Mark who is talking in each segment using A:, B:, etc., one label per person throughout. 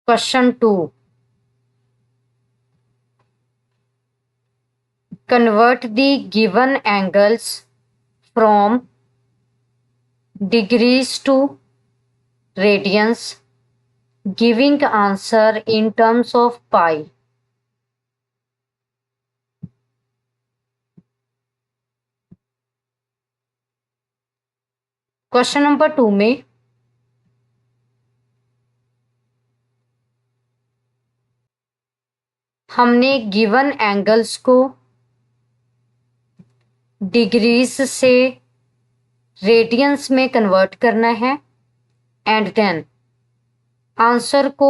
A: Question 2, convert the given angles from degrees to radians, giving answer in terms of pi. Question number 2 में हमने given angles को degrees से radiance में convert करना है and then answer को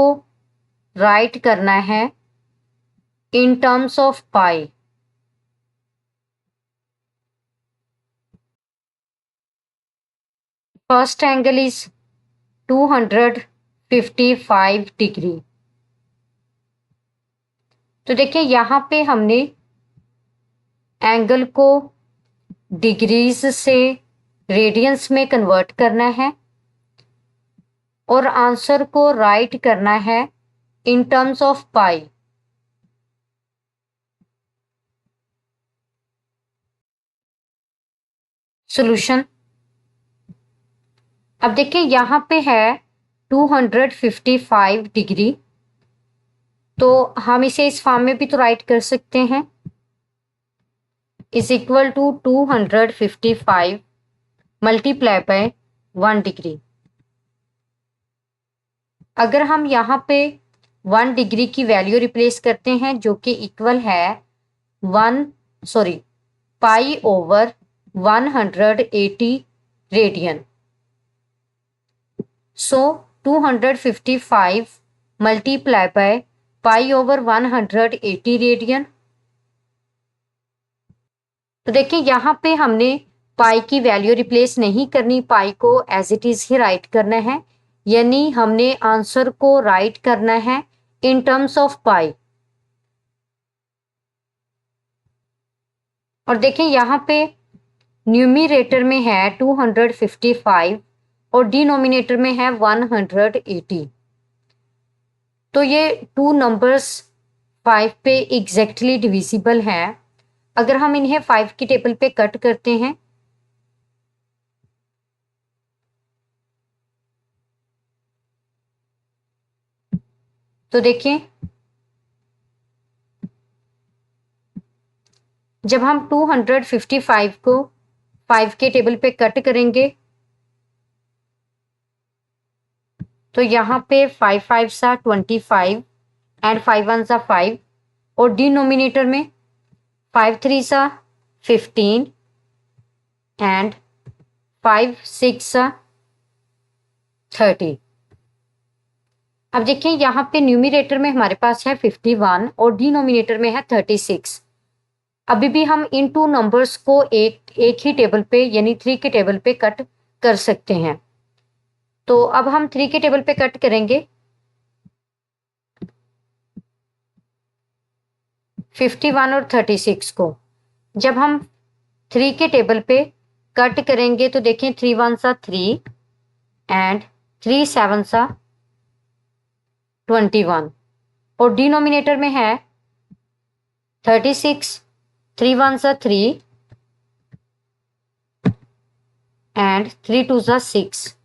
A: right करना है in terms of pi. First angle is 255 degree. तो देखिए यहां पे हमने एंगल को डिग्रीज से रेडियंस में कन्वर्ट करना है और आंसर को राइट करना है in terms of pi. Solution, अब देखिए यहां पे है 255 डिग्री, तो हम इसे इस फॉर्म में भी तो राइट कर सकते हैं, is equal to 255 multiply by 1 degree. अगर हम यहाँ पे 1 डिग्री की वैल्यू रिप्लेस करते हैं जो कि इक्वल है pi over 180 radian. So 255 multiply by pi over 180 radian. तो देखिए यहाँ पे हमने पाई की वैल्यू रिप्लेस नहीं करनी, पाई को एज इट इज ही राइट करना है, यानी हमने आंसर को राइट करना है इन टर्म्स ऑफ पाई। और देखिए यहाँ पे न्यूमरेटर में है 255 और डिनोमिनेटर में है 180। तो ये टू नंबर्स 5 पे एग्जैक्टली डिविजिबल है। अगर हम इन्हें 5 की टेबल पे कट करते हैं तो देखिए जब हम 255 को 5 के टेबल पे कट करेंगे तो यहाँ पे 5 5 सा 25 एंड 5 1 सा 5 और डिनोमिनेटर में 5 3 सा 15 एंड 5 6 सा 30। अब देखिए यहाँ पे न्यूमरेटर में हमारे पास है 51 और डिनोमिनेटर में है 36। अभी भी हम इन टू नंबर्स को एक ही टेबल पे यानी 3 के टेबल पे कट कर सकते हैं। तो अब हम 3 के टेबल पे कट करेंगे 51 और 36 को। जब हम 3 के टेबल पे कट करेंगे तो देखें 3 1 सा 3 एंड 3 7 सा 21 और डिनोमिनेटर में है 36, 3 1 सा 3 एंड 3 2 सा 6।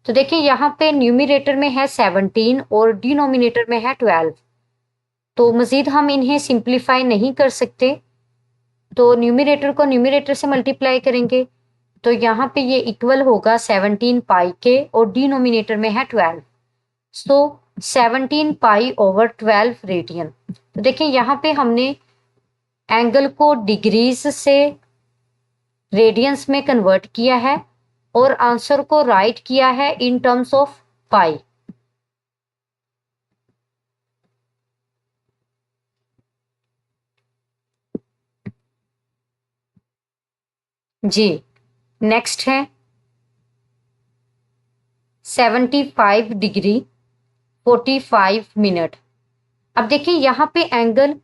A: तो देखिए यहाँ पे न्यूमरेटर में है 17 और डिनोमिनेटर में है 12। तो मजीद हम इन्हें सिंप्लीफाई नहीं कर सकते, तो न्यूमरेटर को न्यूमरेटर से मल्टीप्लाई करेंगे तो यहाँ पे ये इक्वल होगा 17 पाई के और डिनोमिनेटर में है 12। सो 17 पाई ओवर 12 रेडियन। तो देखिए यहाँ पे हमने एंगल को डिग्रीज से रेडियंस में कन्वर्ट किया है और आंसर को राइट किया है इन टर्म्स ऑफ पाई। जी नेक्स्ट है 75 डिग्री 45 मिनट। अब देखिए यहाँ पे एंगल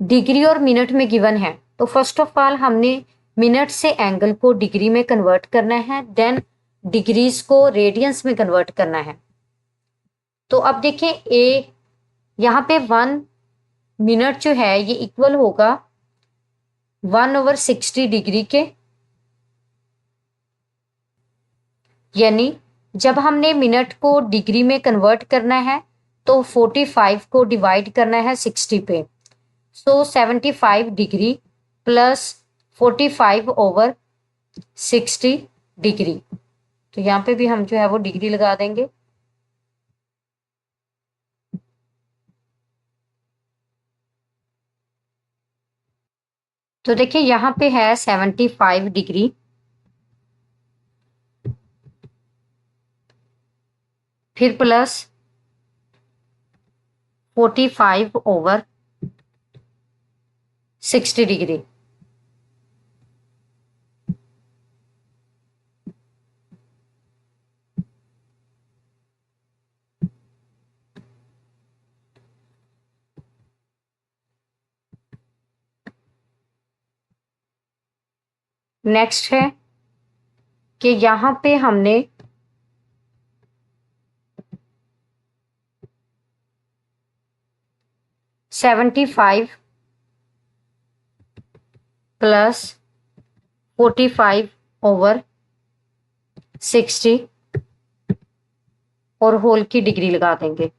A: डिग्री और मिनट में गिवन है, तो फर्स्ट ऑफ ऑल हमने मिनट से एंगल को डिग्री में कन्वर्ट करना है, देन डिग्रीज को रेडियंस में कन्वर्ट करना है। तो अब देखें ए, यहाँ पे 1 मिनट जो है ये इक्वल होगा 1/60 डिग्री के, यानी जब हमने मिनट को डिग्री में कन्वर्ट करना है तो 45 को डिवाइड करना है 60 पे। सो 75 डिग्री प्लस 45/60 डिग्री। तो यहाँ पे भी हम जो है वो डिग्री लगा देंगे। तो देखिए यहाँ पे है 75 डिग्री, फिर प्लस 45/60 डिग्री। नेक्स्ट है कि यहाँ पे हमने 75 प्लस 45/60 और होल की डिग्री लगा देंगे।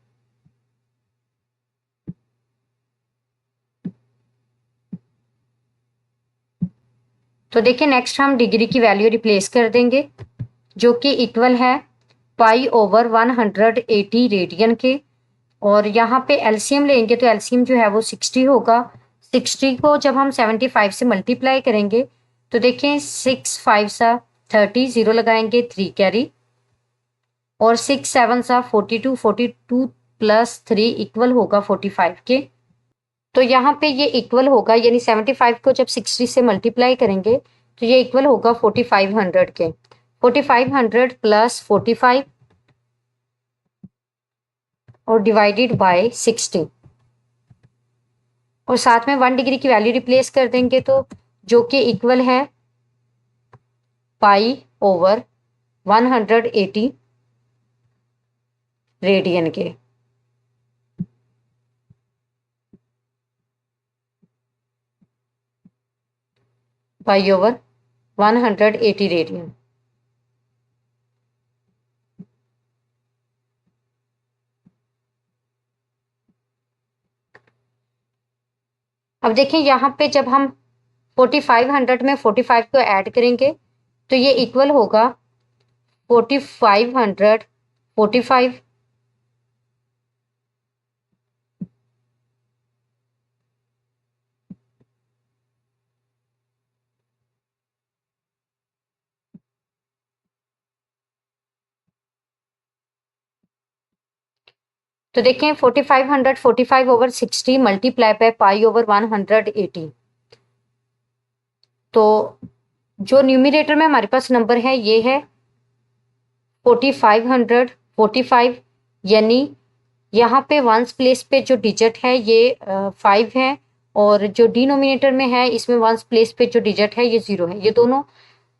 A: तो देखिए नेक्स्ट हम डिग्री की वैल्यू रिप्लेस कर देंगे, जो कि इक्वल है π/180 रेडियन के। और यहाँ पे एलसीएम लेंगे तो एलसीएम जो है वो 60 होगा। 60 को जब हम 75 से मल्टीप्लाई करेंगे तो देखें 6 5 सा 30, 0 लगाएंगे 3 कैरी, और 6 7 सा 42, 42 प्लस 3 इक्वल होगा 45 के। तो यहाँ पे ये इक्वल होगा, यानी 75 को जब 60 से मल्टीप्लाई करेंगे तो ये इक्वल होगा 4500 के। 4500 प्लस 45 और डिवाइडेड बाय 60, और साथ में 1 डिग्री की वैल्यू रिप्लेस कर देंगे तो जो कि इक्वल है π/180 रेडियन के। π/180 रेडियन। अब देखिए यहाँ पे जब हम 4500 में 45 को ऐड करेंगे तो ये इक्वल होगा 4545। तो देखें 4500 45/60 मल्टीप्लाई बाय π/180। तो जो न्यूमिरेटर में हमारे पास नंबर है ये है 4545, यानी यहाँ पे वंस प्लेस पे जो डिजिट है ये 5 है, और जो डिनोमिनेटर में है इसमें वंस प्लेस पे जो डिजिट है ये 0 है। ये दोनों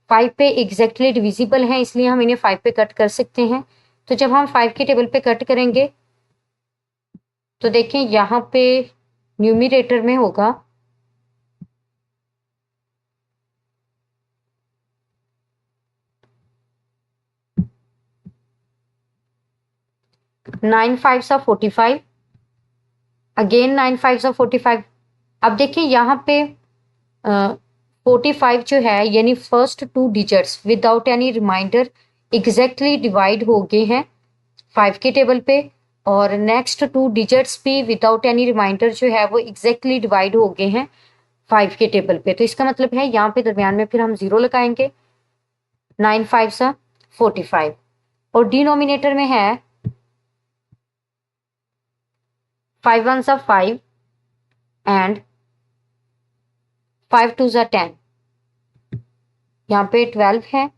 A: 5 पे एग्जैक्टली डिविजिबल हैं, इसलिए हम इन्हें 5 पे कट कर सकते हैं। तो जब हम 5 के टेबल पे कट करेंगे तो देखें यहाँ पे न्यूमिरेटर में होगा 9 5 सा 45, अगेन 9 5 सा 45। अब देखिए यहाँ पे 45 जो है यानी first 2 digits without any remainder exactly divide हो गए हैं 5 के टेबल पे, और नेक्स्ट 2 डिजिट्स भी विदाउट एनी रिमाइंडर जो है वो एग्जैक्टली डिवाइड हो गए हैं 5 के टेबल पे। तो इसका मतलब है यहाँ पे दरमियान में फिर हम 0 लगाएंगे। 9 5 सा 45, और डिनोमिनेटर में है 5 1 सा 5 एंड 5 2 सा 10, यहाँ पे 12 है।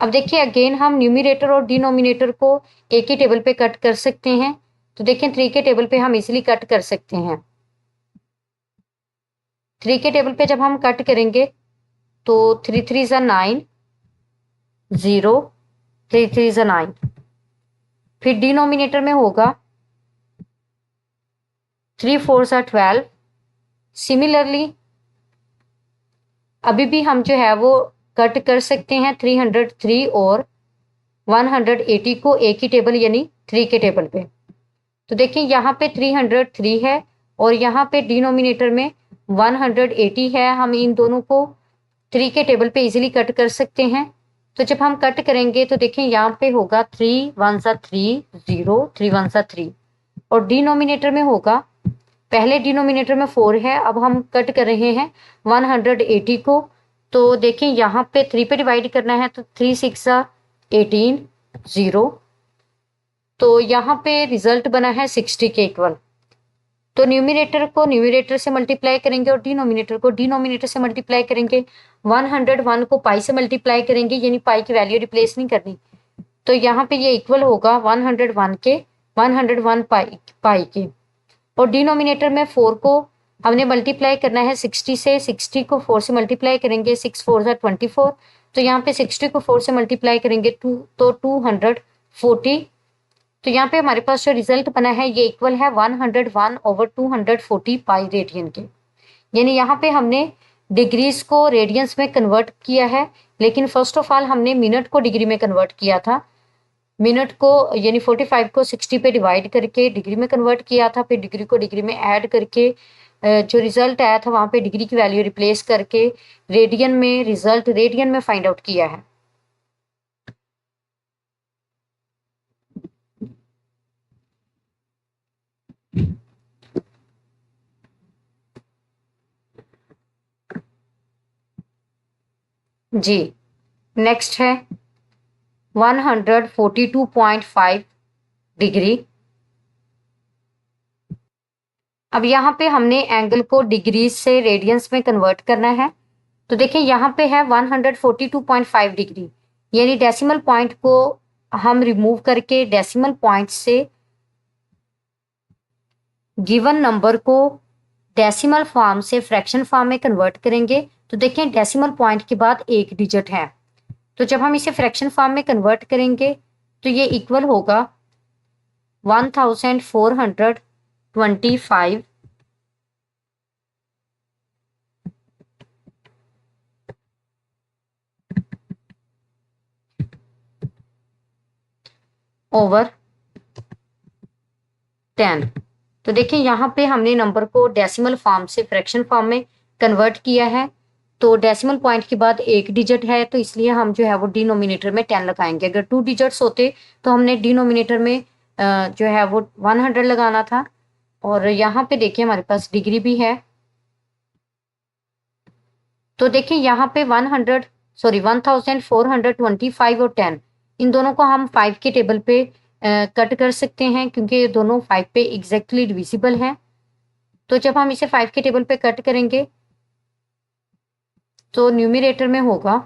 A: अब देखिए अगेन हम न्यूमिरेटर और डिनोमिनेटर को एक ही टेबल पे कट कर सकते हैं। तो देखें 3 के टेबल पे हम इजीली कट कर सकते हैं। 3 के टेबल पे जब हम कट करेंगे तो 3 3 सा 9, 0, 3 3 सा 9, फिर डिनोमिनेटर में होगा 3 4 12। सिमिलरली अभी भी हम जो है वो कट कर सकते हैं 303 और 180 को एक ही टेबल यानी 3 के टेबल पे। तो देखिए यहाँ पे 303 है और यहाँ पे डिनोमिनेटर में 180 है। हम इन दोनों को 3 के टेबल पे इजीली कट कर सकते हैं। तो जब हम कट करेंगे तो देखिए यहाँ पे होगा 3 1 3 0 3 1 3 और डिनोमिनेटर में होगा, पहले डिनोमिनेटर में 4 है, अब हम कट कर रहे हैं 180 को। तो देखिए यहाँ पे 3 पे डिवाइड करना है तो 3 6 18 0। तो यहाँ पे रिजल्ट बना है 60 के इक्वल। तो न्यूमिनेटर को न्यूमिनेटर से मल्टीप्लाई करेंगे और डिनोमिनेटर को डिनोमिनेटर से मल्टीप्लाई करेंगे। 101 को पाई से मल्टीप्लाई करेंगे, यानी पाई की वैल्यू रिप्लेस नहीं करनी। तो यहाँ पे ये इक्वल होगा 101 के 101 पाई के। और डिनोमिनेटर में 4 को हमने मल्टीप्लाई करना है 60 से। 60 को 4 से मल्टीप्लाई करेंगे, 6 4 24। तो यहाँ पे 60 को 4 से मल्टीप्लाई करेंगे 2 तो 240। तो यहाँ पे हमारे पास जो रिजल्ट बना है ये इक्वल है 101/240 पाई रेडियन के। यानी यहाँ पे हमने डिग्रीज को रेडियंस में कन्वर्ट किया है, लेकिन फर्स्ट ऑफ ऑल हमने मिनट को डिग्री में कन्वर्ट किया था। मिनट को यानी 45 को 60 पे डिवाइड करके डिग्री में कन्वर्ट किया था, फिर डिग्री को डिग्री में ऐड करके जो रिजल्ट आया था वहाँ पे डिग्री की वैल्यू रिप्लेस करके रेडियन में रिजल्ट रेडियन में फाइंड आउट किया है। जी नेक्स्ट है 142.5 डिग्री। अब यहाँ पे हमने एंगल को डिग्रीज से रेडियंस में कन्वर्ट करना है। तो देखिए यहाँ पे है 142.5 डिग्री, यानी डेसिमल पॉइंट को हम रिमूव करके डेसिमल पॉइंट से गिवन नंबर को डेसिमल फॉर्म से फ्रैक्शन फॉर्म में कन्वर्ट करेंगे। तो देखें डेसिमल पॉइंट के बाद एक डिजिट है, तो जब हम इसे फ्रैक्शन फॉर्म में कन्वर्ट करेंगे तो ये इक्वल होगा 1425 ओवर 10। तो देखिए यहाँ पे हमने नंबर को डेसिमल फॉर्म से फ्रैक्शन फॉर्म में कन्वर्ट किया है। तो डेसिमल पॉइंट के बाद एक डिजिट है, तो इसलिए हम जो है वो डिनोमिनेटर में 10 लगाएंगे। अगर 2 डिजिट्स होते तो हमने डिनोमिनेटर में जो है वो 100 लगाना था। और यहाँ पे देखिए हमारे पास डिग्री भी है। तो देखिए यहाँ पे 1425 और 10 इन दोनों को हम 5 के टेबल पे कट कर सकते हैं, क्योंकि ये दोनों 5 पे एग्जैक्टली डिविजिबल हैं। तो जब हम इसे 5 के टेबल पे कट करेंगे तो न्यूमिरेटर में होगा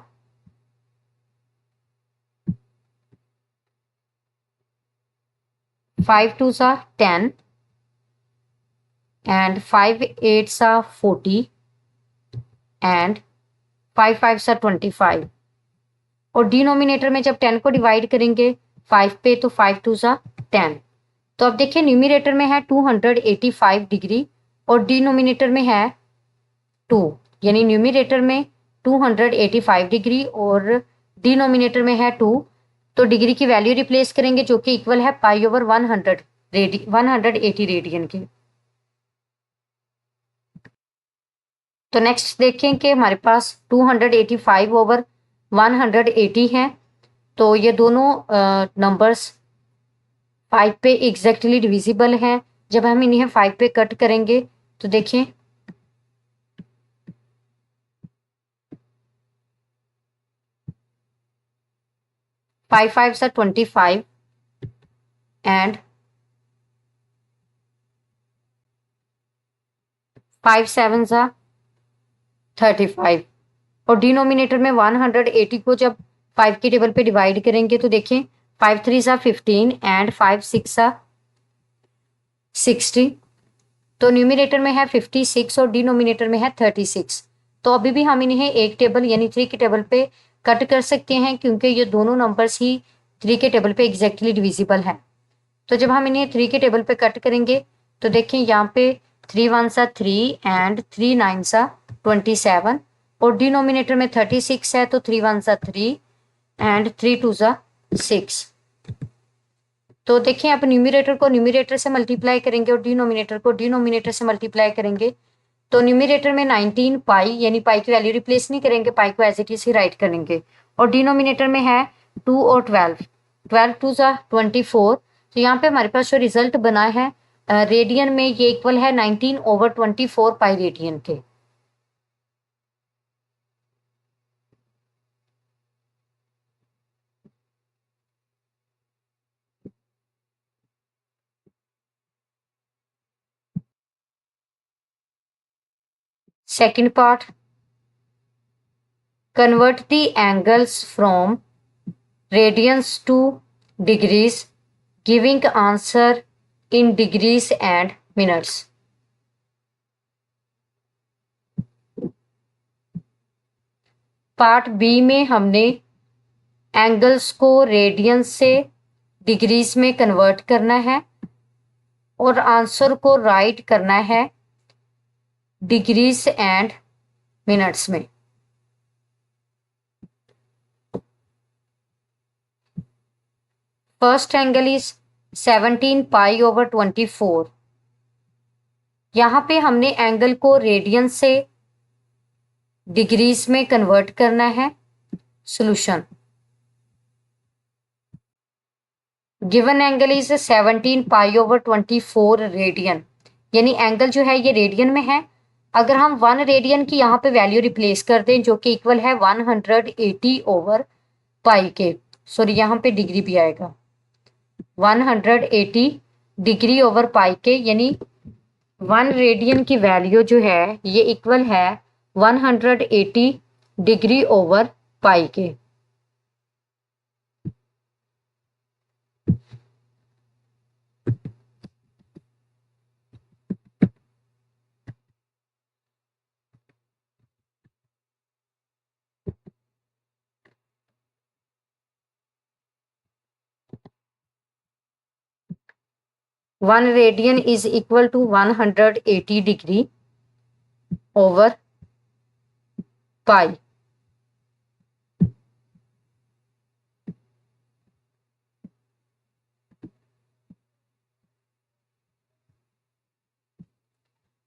A: 5 2 10 एंड 5 8 40 एंड 5 5 25। और डिनोमिनेटर में जब 10 को डिवाइड करेंगे 5 पे तो 5 2 10। तो अब देखिए न्यूमिरेटर में है 285 डिग्री और डिनोमिनेटर में है 2, यानी न्यूमिरेटर में 285 डिग्री और डिनोमिनेटर में है 2। तो डिग्री की वैल्यू रिप्लेस करेंगे जो कि इक्वल है पाई ओवर 180 रेडियन के। तो नेक्स्ट देखें कि हमारे पास 285 ओवर 180 है। तो ये दोनों नंबर्स 5 पे एग्जैक्टली डिविजिबल हैं। जब हम इन्हें 5 पे कट करेंगे तो देखिए 5 5 25 एंड 5 7 35। और डिनोमिनेटर में 180 को जब 5 के टेबल पे डिवाइड करेंगे तो देखिए 5 3 15 एंड 5 6 60। तो न्यूमिनेटर में है 56 और डिनोमिनेटर में है 36। तो अभी भी हम इन्हें एक टेबल यानी 3 के टेबल पे कट कर सकते हैं, क्योंकि ये दोनों नंबर्स ही 3 के टेबल पे एग्जैक्टली डिविजिबल है। तो जब हम इन्हें 3 के टेबल पे कट करेंगे तो देखिए यहाँ पे 3 1 3 एंड 3 9 27 और डिनोमिनेटर में 36 है तो 3 1 3 एंड 3 2 6। तो देखिए आप न्यूमरेटर को न्यूमरेटर से मल्टीप्लाई करेंगे और डिनोमिनेटर को डिनोमिनेटर से मल्टीप्लाई करेंगे तो न्यूमरेटर में 19 पाई यानी पाई की वैल्यू रिप्लेस नहीं करेंगे, पाई को एज इट इज ही राइट करेंगे और डिनोमिनेटर में है 2 और 12 12 2 24। तो यहाँ पे हमारे पास जो रिजल्ट बना है रेडियन में ये इक्वल है 19/24 पाई रेडियन के। Second part, convert the angles from radians to degrees, giving answer in degrees and minutes। Part B में हमने एंगल्स को रेडियंस से डिग्रीज में कन्वर्ट करना है और आंसर को राइट करना है डिग्रीज एंड मिनट्स में। First angle is 17 पाई/24। यहां पे हमने एंगल को रेडियन से डिग्रीज में कन्वर्ट करना है। सॉल्यूशन, गिवन एंगल इज 17 पाई/24 रेडियन, यानी एंगल जो है ये रेडियन में है। अगर हम 1 रेडियन की यहाँ पे वैल्यू रिप्लेस कर दें जो कि इक्वल है 180/पाई के, सॉरी यहाँ पे डिग्री भी आएगा 180 डिग्री/पाई के, यानी 1 रेडियन की वैल्यू जो है ये इक्वल है 180 डिग्री/पाई के। One radian is equal to 180 डिग्री/पाई।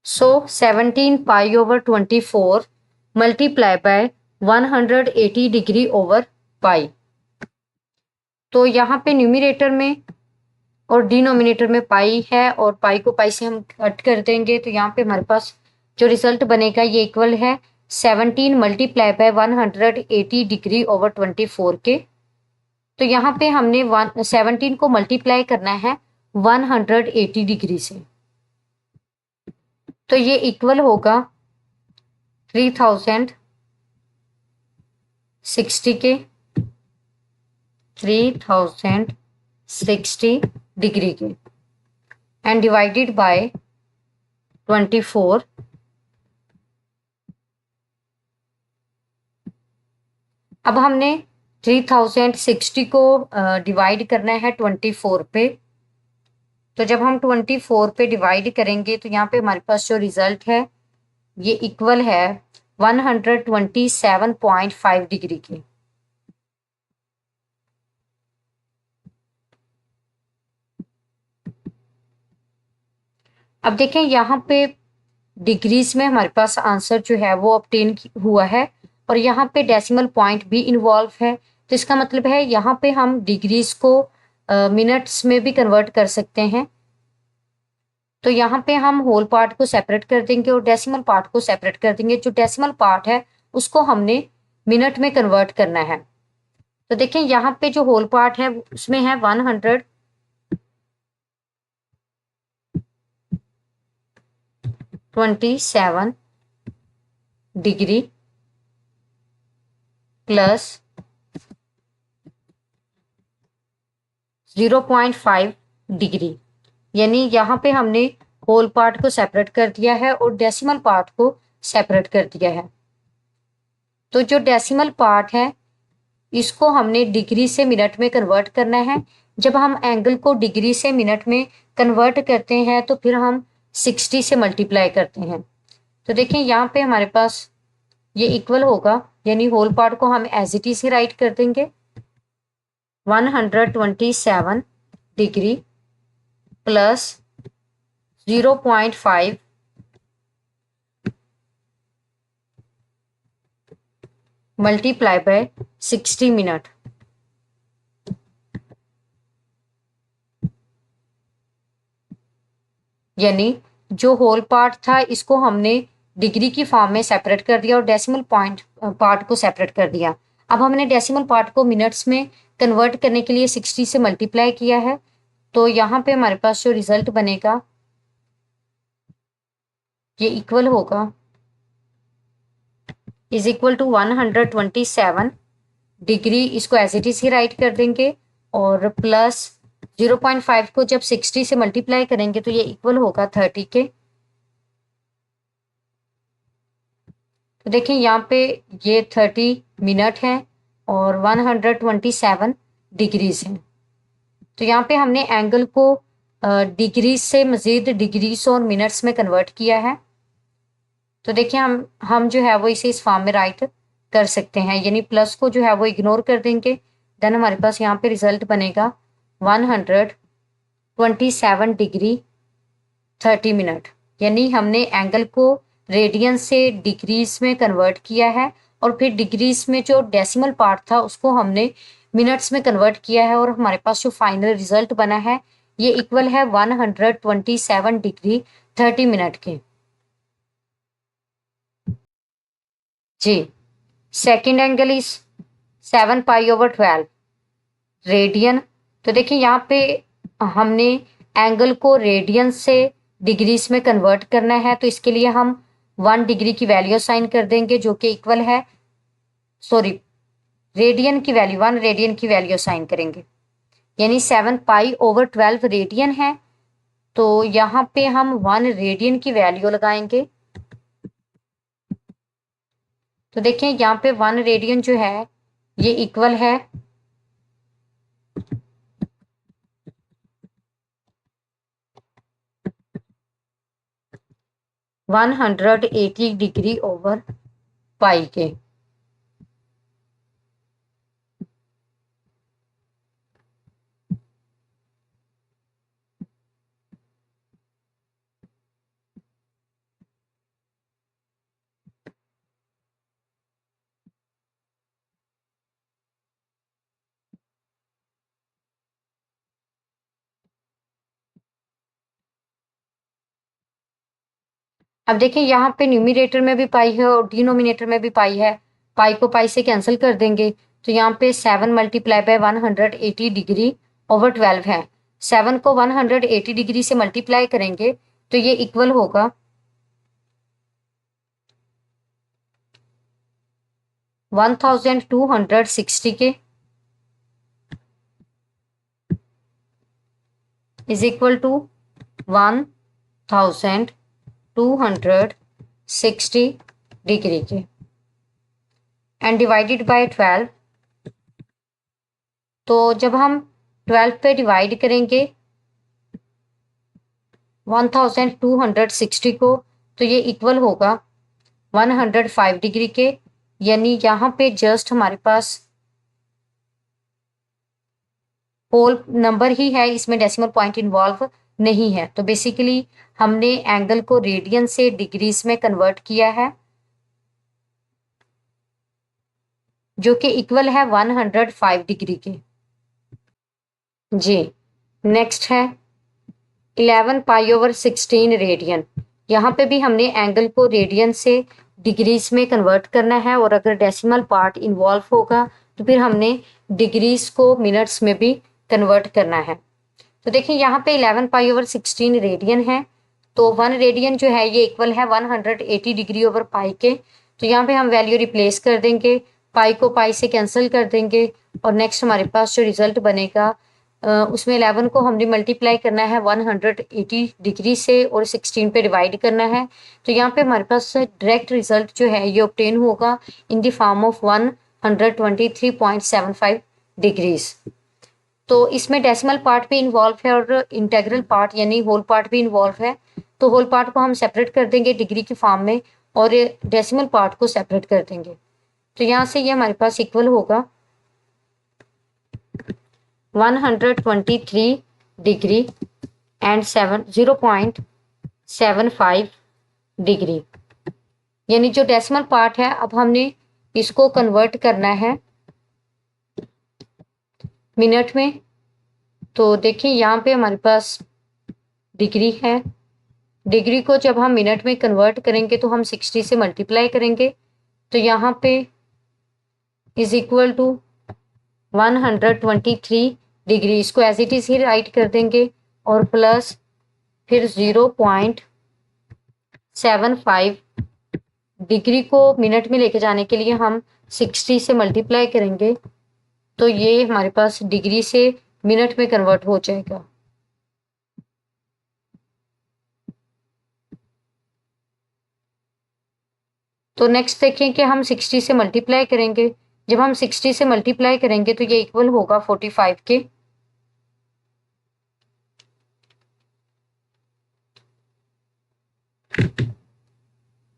A: So 17 पाई/24 मल्टीप्लाई बाय 180 डिग्री/पाई। तो यहाँ पे न्यूमरेटर में और डिनोमिनेटर में पाई है और पाई को पाई से हम कट कर देंगे तो यहाँ पे हमारे पास जो रिजल्ट बनेगा ये इक्वल है 17 मल्टीप्लाई बाय 180 डिग्री/24 के। तो यहाँ पे हमने 17 को मल्टीप्लाई करना है 180 डिग्री से, तो ये इक्वल होगा 3060 के, 3060 डिग्री के एंड डिवाइडेड बाय 24। अब हमने 3060 को डिवाइड करना है 24 पे, तो जब हम 24 पे डिवाइड करेंगे तो यहाँ पे हमारे पास जो रिजल्ट है ये इक्वल है 127.5 डिग्री के। अब देखें यहाँ पे डिग्रीज में हमारे पास आंसर जो है वो ऑब्टेन हुआ है और यहाँ पे डेसिमल पॉइंट भी इन्वॉल्व है, तो इसका मतलब है यहाँ पे हम डिग्रीज को मिनट्स में भी कन्वर्ट कर सकते हैं। तो यहाँ पे हम होल पार्ट को सेपरेट कर देंगे और डेसिमल पार्ट को सेपरेट कर देंगे। जो डेसिमल पार्ट है उसको हमने मिनट में कन्वर्ट करना है। तो देखें यहाँ पे जो होल पार्ट है उसमें है 127 डिग्री प्लस 0.5 डिग्री, यानी यहाँ पे हमने होल पार्ट को सेपरेट कर दिया है और डेसिमल पार्ट को सेपरेट कर दिया है। तो जो डेसिमल पार्ट है इसको हमने डिग्री से मिनट में कन्वर्ट करना है। जब हम एंगल को डिग्री से मिनट में कन्वर्ट करते हैं तो फिर हम 60 से मल्टीप्लाई करते हैं। तो देखिए यहाँ पे हमारे पास ये इक्वल होगा, यानी होल पार्ट को हम एज इट इज ही राइट कर देंगे। 127 degree plus 0.5 multiply by 60 minute, यानी जो होल पार्ट था इसको हमने डिग्री की फॉर्म में सेपरेट कर दिया और डेसिमल पॉइंट पार्ट को सेपरेट कर दिया। अब हमने डेसिमल पार्ट को मिनट्स में कन्वर्ट करने के लिए 60 से मल्टीप्लाई किया है। तो यहाँ पे हमारे पास जो रिजल्ट बनेगा ये इक्वल होगा, इज इक्वल टू 127 डिग्री, इसको एज इट इज ही राइट कर देंगे, और प्लस 0.5 को जब 60 से मल्टीप्लाई करेंगे तो ये इक्वल होगा 30 के। तो देखिए यहाँ पे ये 30 मिनट है और 127 डिग्रीज हैं। तो यहाँ पे हमने एंगल को डिग्री से मजीद डिग्रीज और मिनट्स में कन्वर्ट किया है। तो देखिए हम जो है वो इसे इस फॉर्म में राइट कर सकते हैं, यानी प्लस को जो है वो इग्नोर कर देंगे। देन हमारे पास यहाँ पे रिजल्ट बनेगा 127 डिग्री 30 मिनट, यानी हमने एंगल को रेडियन से डिग्रीज में कन्वर्ट किया है और फिर डिग्रीज में जो डेसिमल पार्ट था उसको हमने मिनट्स में कन्वर्ट किया है, और हमारे पास जो फाइनल रिजल्ट बना है ये इक्वल है 127 डिग्री 30 मिनट के। जी, सेकेंड एंगल इज 7π/12 रेडियन। तो देखिए यहाँ पे हमने एंगल को रेडियन से डिग्रीज में कन्वर्ट करना है, तो इसके लिए हम 1 डिग्री की वैल्यू असाइन कर देंगे जो कि इक्वल है, सॉरी रेडियन की वैल्यू 1 रेडियन की वैल्यू असाइन करेंगे, यानी 7π/12 रेडियन है। तो यहाँ पे हम 1 रेडियन की वैल्यू लगाएंगे। तो देखिए यहाँ पे 1 रेडियन जो है ये इक्वल है 180 डिग्री ओवर पाई के। अब देखिए यहाँ पे न्यूमिनेटर में भी पाई है और डिनोमिनेटर में भी पाई है, पाई को पाई से कैंसिल कर देंगे। तो यहाँ पे 7 मल्टीप्लाई बाय 180 डिग्री ओवर 12 है। 7 को 180 डिग्री से मल्टीप्लाई करेंगे तो ये इक्वल होगा 1260 के, इज इक्वल टू 1260 डिग्री के एंड डिवाइडेड बाय 12। तो जब हम 12 पे डिवाइड करेंगे 1260 को तो ये इक्वल होगा 105 डिग्री के, यानी यहाँ पे जस्ट हमारे पास होल नंबर ही है, इसमें डेसिमल पॉइंट इन्वॉल्व नहीं है। तो बेसिकली हमने एंगल को रेडियन से डिग्रीज में कन्वर्ट किया है जो कि इक्वल है 105 डिग्री के। जी, नेक्स्ट है 11π/16 रेडियन। यहाँ पे भी हमने एंगल को रेडियन से डिग्रीज में कन्वर्ट करना है, और अगर डेसिमल पार्ट इन्वॉल्व होगा तो फिर हमने डिग्रीज को मिनट्स में भी कन्वर्ट करना है। तो देखिए यहाँ पे 11π/16 रेडियन है, तो 1 रेडियन जो है ये इक्वल है 180 डिग्री ओवर पाई के। तो यहाँ पे हम वैल्यू रिप्लेस कर देंगे, पाई को पाई से कैंसिल कर देंगे, और नेक्स्ट हमारे पास जो रिजल्ट बनेगा उसमें 11 को हमने मल्टीप्लाई करना है 180 डिग्री से और 16 पे डिवाइड करना है। तो यहाँ पे हमारे पास डायरेक्ट रिजल्ट जो है ये ऑब्टेन होगा in the form of 1 123.75 degrees. तो इसमें डेसिमल पार्ट भी इन्वॉल्व है और इंटेग्रल पार्ट यानी होल पार्ट भी इन्वॉल्व है। तो होल पार्ट को हम सेपरेट कर देंगे डिग्री की फॉर्म में और डेसिमल पार्ट को सेपरेट कर देंगे। तो यहाँ से ये हमारे पास इक्वल होगा 123 डिग्री एंड 0.75 डिग्री। यानी जो डेसिमल पार्ट है अब हमने इसको कन्वर्ट करना है मिनट में। तो देखिए यहाँ पे हमारे पास डिग्री है, डिग्री को जब हम मिनट में कन्वर्ट करेंगे तो हम 60 से मल्टीप्लाई करेंगे। तो यहाँ पे इज इक्वल टू 123 डिग्री, इसको एज इट इज ही राइट कर देंगे और प्लस फिर 0.75 डिग्री को मिनट में लेके जाने के लिए हम 60 से मल्टीप्लाई करेंगे। तो ये हमारे पास डिग्री से मिनट में कन्वर्ट हो जाएगा। तो नेक्स्ट देखें कि हम 60 से मल्टीप्लाई करेंगे। जब हम 60 से मल्टीप्लाई करेंगे तो ये इक्वल होगा 45 के।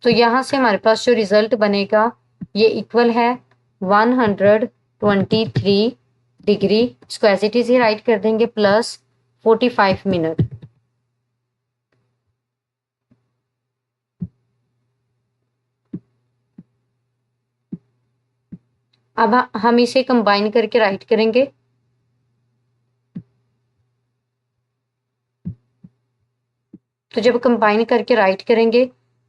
A: तो यहाँ से हमारे पास जो रिजल्ट बनेगा ये इक्वल है 123 डिग्री, इसको एज इट इज ही राइट कर देंगे प्लस 45 मिनट। अब हम इसे कंबाइन करके राइट करेंगे। तो जब कंबाइन करके राइट करेंगे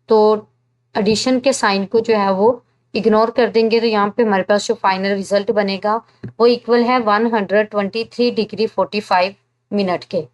A: तो एडिशन के साइन को जो है वो इग्नोर कर देंगे। तो यहाँ पे हमारे पास जो फाइनल रिजल्ट बनेगा वो इक्वल है 123 डिग्री 45 मिनट के।